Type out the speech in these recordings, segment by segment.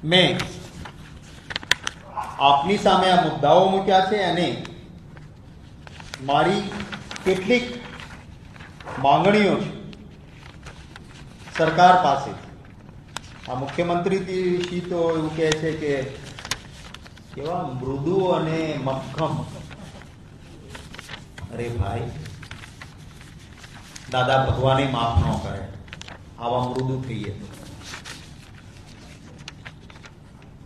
મેં આપની સામે આ મુદ્દાઓ મૂક્યા છે અને મારી કેટલીક માંગણીઓ છે સરકાર પાસે. આ મુખ્યમંત્રીશ્રી તો એવું કહે છે કે કેવા મૃદુ અને મક્કમ. અરે ભાઈ, દાદા ભગવાને માફ ન કરે આવા મૃદુ થઈએ તો.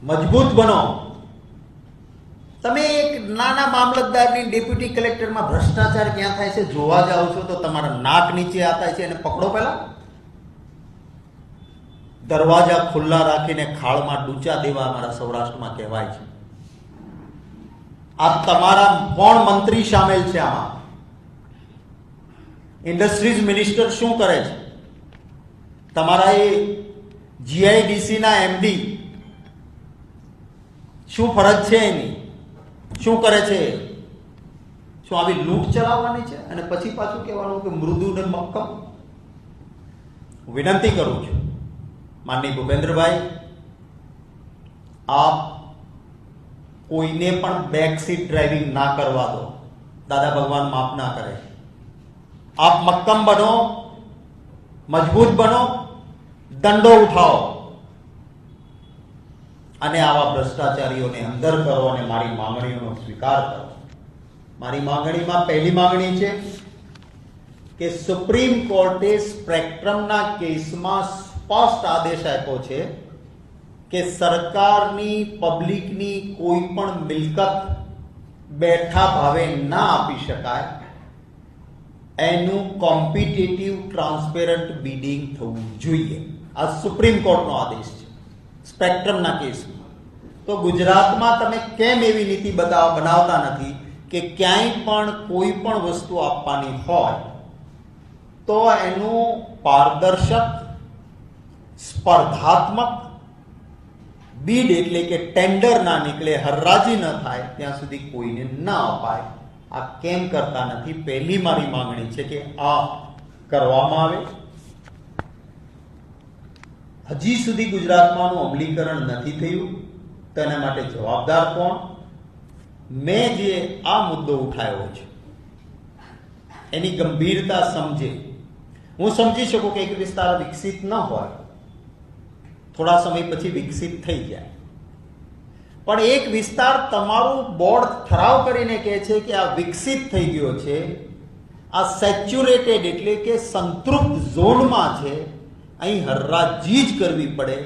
મજબૂત બનો. તમે એક નાના મામલતદારની ડેપ્યુટી કલેક્ટરમાં ભ્રષ્ટાચાર ક્યાં થાય છે જોવા જાઓ છો તો તમારા નાક નીચે આતા છે એને પકડો. પહેલા દરવાજા ખુલ્લા રાખીને ખાળમાં ડૂચા દેવા અમારા સૌરાષ્ટ્રમાં કહેવાય છે. આ તમારા કોણ મંત્રી સામેલ છે આમાં? ઇન્ડસ્ટ્રીઝ મિનિસ્ટર શું કરે છે? તમારા એ જીઆઈડીસી ના એમડી શું ફરજ છે એની? શું કરે છે? શું આવી લૂંટ ચલાવવાની છે અને પછી પાછું કહેવાનું કે મૃદુ ને મક્કમ? વિનંતી કરું છું માનનીય ભૂપેન્દ્રભાઈ, આપ કોઈને પણ બેક સીટ ડ્રાઇવિંગ ના કરવા દો. દાદા ભગવાન માફ ના કરે. આપ મક્કમ બનો, મજબૂત બનો, દંડો ઉઠાવો અને આવા ભ્રષ્ટાચારીઓને અંદર કરો અને મારી માંગણીઓનો સ્વીકાર કરો. મારી માંગણીમાં પહેલી માંગણી છે કે સુપ્રીમ કોર્ટે સ્પેક્ટ્રમના કેસમાં સ્પષ્ટ આદેશ આપ્યો છે કે સરકારની પબ્લિકની કોઈ પણ મિલકત બેઠા ભાવે ના આપી શકાય. એનું કોમ્પિટિટિવ ટ્રાન્સપેરન્ટ બિડિંગ થવું જોઈએ. આ સુપ્રીમ કોર્ટનો આદેશ છે સ્પેક્ટ્રમના કેસમાં. તો ગુજરાતમાં તમે કેમ એવી નીતિ બનાવતા નથી કે ક્યાંય પણ કોઈ પણ વસ્તુ આપવાની હોય તો એનું પારદર્શક, સ્પર્ધાત્મક બીડ એટલે કે ટેન્ડર ના નીકળે, હરરાજી ન થાય ત્યાં સુધી કોઈને ન અપાય. આ કેમ કરતા નથી? પહેલી મારી માંગણી છે કે આ કરવામાં આવે. હજી સુધી ગુજરાતમાં અમલીકરણ નથી થયું તો એના માટે જવાબદાર કોણ? મેં જે આ મુદ્દો ઉઠાવ્યો છે એની ગંભીરતા સમજે. હું સમજી શકું કે એક વિસ્તાર વિકસિત ન હોય, થોડા સમય પછી વિકસિત થઈ જાય, પણ એક વિસ્તાર તમારું બોર્ડ ઠરાવ કરીને કહે છે કે આ વિકસિત થઈ ગયો છે, આ સેચ્યુરેટેડ એટલે કે સંતૃપ્ત ઝોનમાં છે, અહીં હરરાજી જ કરવી પડે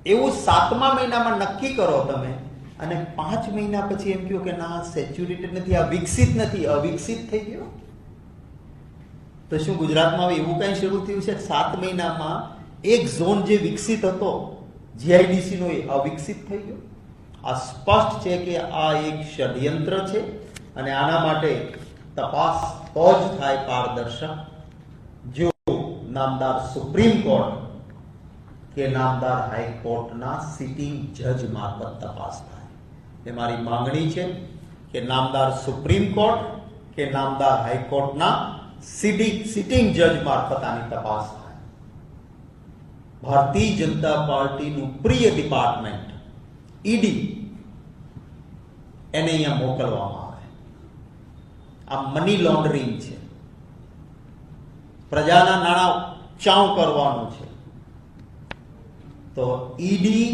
એવું 7મા મહિનામાં નક્કી કરો તમે અને 5 મહિના પછી એમ કહો કે ના સેચ્યુરેટેડ નથી, આ વિકસિત નથી, અવિકસિત થઈ ગયો. તો શું ગુજરાતમાં હવે એવું કઈ શરૂ થયું છે? 7 મહિનામાં એક ઝોન જે વિકસિત હતો જીઆઈડીસી નો એ અવિકસિત થઈ ગયો. આ સ્પષ્ટ છે કે આ એક ષડયંત્ર છે અને આના માટે તપાસ તો જ થાય પારદર્શક જો નામદાર સુપ્રીમ કોર્ટ કે નામદાર હાઈકોર્ટના સિટિંગ જજ મારફત તપાસ થાય. એ મારી માંગણી છે કે નામદાર સુપ્રીમ કોર્ટ કે નામદાર હાઈકોર્ટના સિટિંગ જજ મારફત આની તપાસ થાય. ભારતીય જનતા પાર્ટીનું પ્રિય ડિપાર્ટમેન્ટ ઈડી એને અહીંયા મોકલવામાં આવે. આ મની લોન્ડરિંગ છે, પ્રજાના નાણાં ચાઉ કરવાનું છે. તો ઈડી,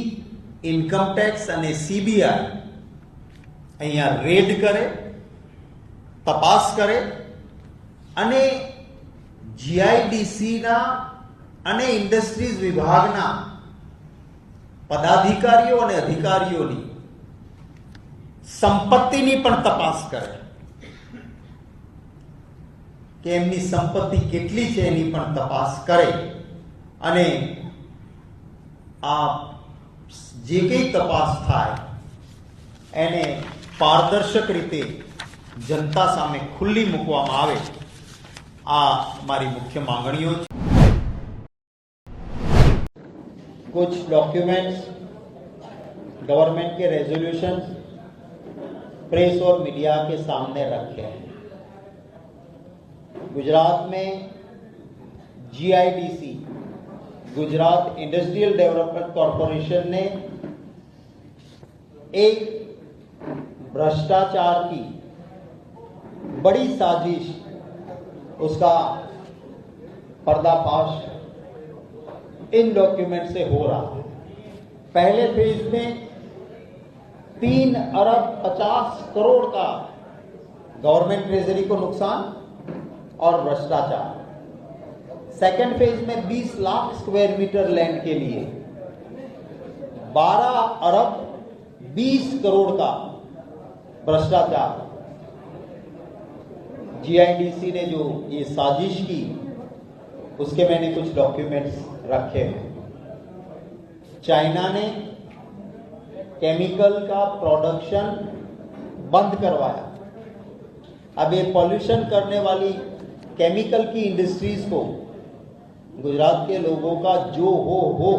ઇન્કમટેક્સ અને સીબીઆઈ અહીંયા રેડ કરે, તપાસ કરે અને જીઆઈડીસીના અને ઇન્ડસ્ટ્રીઝ વિભાગના પદાધિકારીઓ અને અધિકારીઓની સંપત્તિની પણ તપાસ કરે કે એમની સંપત્તિ કેટલી છે એની પણ તપાસ કરે અને આ જે કંઈ તપાસ થાય એને પારદર્શક રીતે જનતા સામે ખુલ્લી મૂકવામાં આવે. આ મારી મુખ્ય માંગણીઓ છે. कुछ डॉक्यूमेंट्स, गवर्नमेंट के रेजोल्यूशन प्रेस और मीडिया के सामने रखे हैं. गुजरात में GIDC, Gujarat industrial development corporation ने एक भ्रष्टाचार की बड़ी साजिश, उसका पर्दाफाश इन डॉक्यूमेंट से हो रहा है। पहले फेज में 3 अरब 50 करोड़ का गवर्नमेंट ट्रेजरी को नुकसान और भ्रष्टाचार। सेकेंड फेज में 20 लाख स्क्वायर मीटर लैंड के लिए 12 अरब 20 करोड़ का भ्रष्टाचार। जीआईडीसी ने जो ये साजिश की, उसके मैंने कुछ डॉक्यूमेंट्स रखे हैं। चाइना ने केमिकल का प्रोडक्शन बंद करवाया। अब ये पॉल्यूशन करने वाली केमिकल की इंडस्ट्रीज को गुजरात के लोगों का जो हो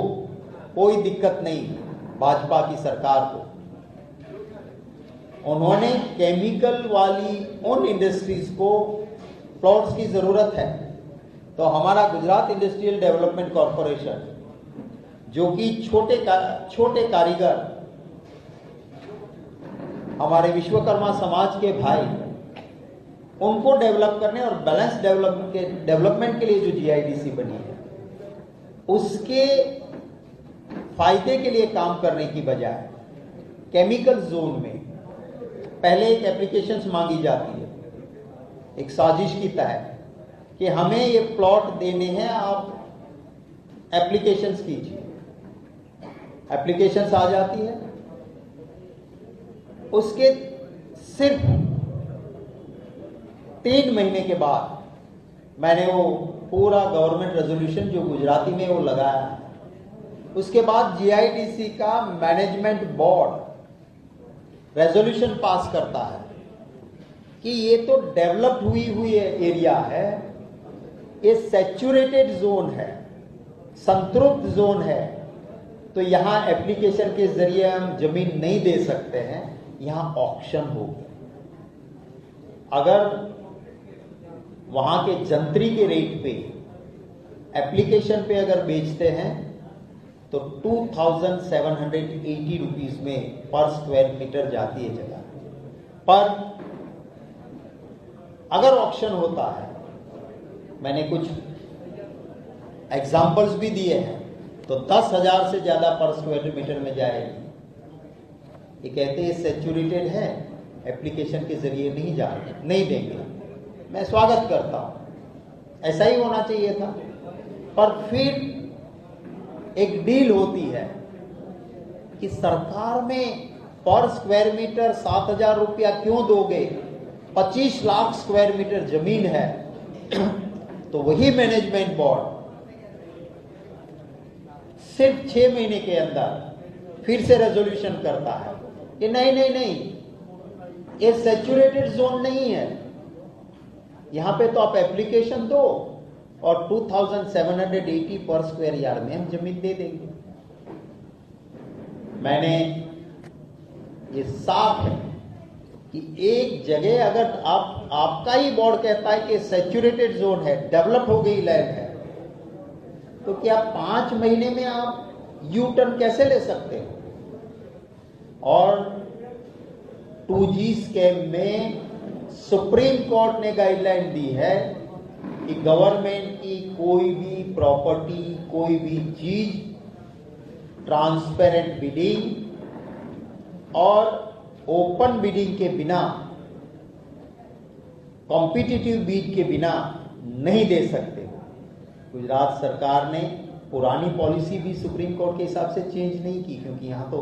कोई दिक्कत नहीं भाजपा की सरकार को। उन्होंने केमिकल वाली उन इंडस्ट्रीज को प्लॉट्स की जरूरत है, तो हमारा गुजरात इंडस्ट्रियल डेवलपमेंट कॉरपोरेशन, जो कि छोटे कारीगर, हमारे विश्वकर्मा समाज के भाई, उनको डेवलप करने और बैलेंस डेवलपमेंट के लिए जो जीआईडीसी बनी है, उसके फायदे के लिए काम करने की बजाय केमिकल जोन में पहले एक एप्लीकेशंस मांगी जाती है, एक साजिश की तहत कि हमें ये प्लॉट देने हैं, आप एप्लीकेशंस कीजिए। एप्लीकेशंस आ जाती है, उसके सिर्फ 3 महीने के बाद मैंने वो पूरा गवर्नमेंट रेजोल्यूशन जो गुजराती में वो लगाया, उसके बाद जीआईडीसी का मैनेजमेंट बोर्ड रेजोल्यूशन पास करता है कि ये तो डेवलप हुई एरिया है, ये सैचुरेटेड जोन है, संतृप्त जोन है, तो यहां एप्लीकेशन के जरिए हम जमीन नहीं दे सकते हैं, यहां ऑक्शन होगी। अगर वहां के जंत्री के रेट पे एप्लीकेशन पे अगर बेचते हैं तो 2780 रुपीज में पर स्क्वायर मीटर जाती है जगह। पर अगर ऑक्शन होता है, मैंने कुछ एग्जाम्पल्स भी दिए हैं, तो 10,000 से ज्यादा पर स्क्वायर मीटर में जाएगी। ये कहते हैं सैचुरेटेड है, एप्लीकेशन के जरिए नहीं देंगे। मैं स्वागत करता हूं, ऐसा ही होना चाहिए था। पर फिर एक डील होती है कि सरकार में पर स्क्वायर मीटर 7,000 रुपया क्यों दोगे, 25 लाख स्क्वायर मीटर जमीन है। तो वही मैनेजमेंट बोर्ड सिर्फ 6 महीने के अंदर फिर से रेजोल्यूशन करता है कि नहीं, ये सैचुरेटेड जोन नहीं है, यहां पे तो आप एप्लीकेशन दो और 2780 पर स्क्वायर यार्ड में हम जमीन दे देंगे। मैंने ये साफ है कि एक जगह अगर आपका ही बोर्ड कहता है कि सैचुरेटेड जोन है, डेवलप हो गई लैंड है, तो क्या 5 महीने में आप यू टर्न कैसे ले सकते हो? और 2G स्कैम में सुप्रीम कोर्ट ने गाइडलाइन दी है कि गवर्नमेंट की कोई भी प्रॉपर्टी, कोई भी चीज ट्रांसपेरेंट बिडिंग और ओपन बिडिंग के बिना, कॉम्पिटिटिव बिड के बिना नहीं दे सकते। गुजरात सरकार ने पुरानी पॉलिसी भी सुप्रीम कोर्ट के हिसाब से चेंज नहीं की, क्योंकि यहां तो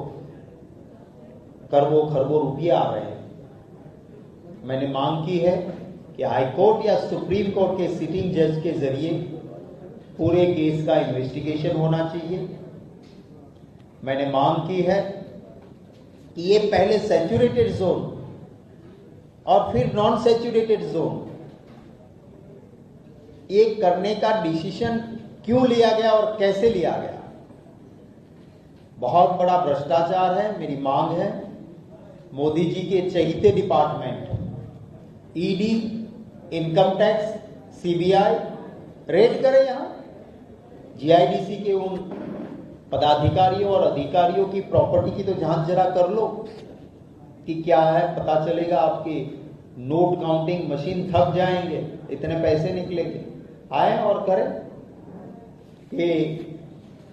करोड़ों खरबों रुपया आ रहे हैं। मैंने मांग की है कि हाई कोर्ट या सुप्रीम कोर्ट के सिटिंग जज के जरिए पूरे केस का इन्वेस्टिगेशन होना चाहिए। मैंने मांग की है कि ये पहले सैचुरेटेड जोन और फिर नॉन सैचुरेटेड जोन, ये करने का डिसीजन क्यों लिया गया और कैसे लिया गया। बहुत बड़ा भ्रष्टाचार है। मेरी मांग है मोदी जी के चहीते department ED, income tax, CBI raid करे, यहां जीआईडीसी के उन पदाधिकारियों और अधिकारियों की प्रॉपर्टी की तो जांच जरा कर लो। कि क्या है, पता चलेगा आपकी नोट काउंटिंग मशीन थक जाएंगे, इतने पैसे निकलेंगे। आए और करें। ये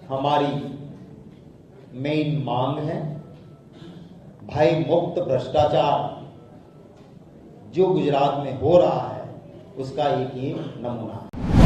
हमारी मेन मांग है। भय मुक्त भ्रष्टाचार जो गुजरात में हो रहा है उसका एक ये नमूना है।